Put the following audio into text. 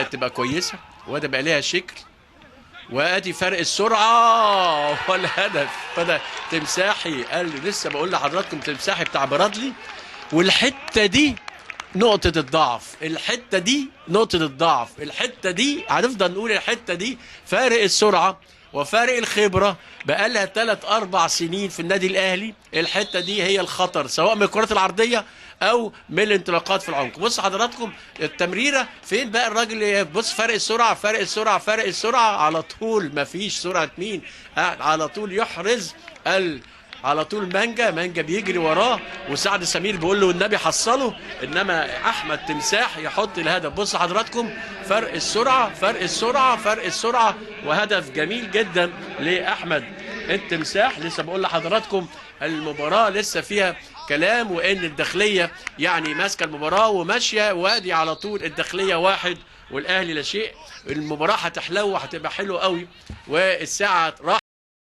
تبقى كويسه وادي بقى ليها شكل، وادي فرق السرعه والهدف. فده تمساحي قال لي لسه بقول لحضراتكم تمساحي بتاع برادلي. والحته دي نقطة الضعف، الحتة دي نقطة الضعف، الحتة دي هنفضل نقول الحتة دي فارق السرعة وفارق الخبرة بقالها 3-4 سنين في النادي الأهلي. الحتة دي هي الخطر سواء من الكرات العرضية أو من الانطلاقات في العمق. بص حضراتكم التمريرة فين بقى الراجل، بص فرق السرعة فرق السرعة فرق السرعة على طول، مفيش سرعة مين على طول يحرز على طول مانجا بيجري وراه، وسعد سمير بيقول له والنبي حصله، انما احمد تمساح يحط الهدف. بص حضراتكم فرق السرعه فرق السرعه فرق السرعه، وهدف جميل جدا لاحمد التمساح. لسه بقول لحضراتكم المباراه لسه فيها كلام، وان الداخليه يعني ماسكه المباراه وماشيه، وادي على طول الداخليه 1 والاهلي لا شيء. المباراه هتحلو وهتبقى حلوه قوي، والساعه راح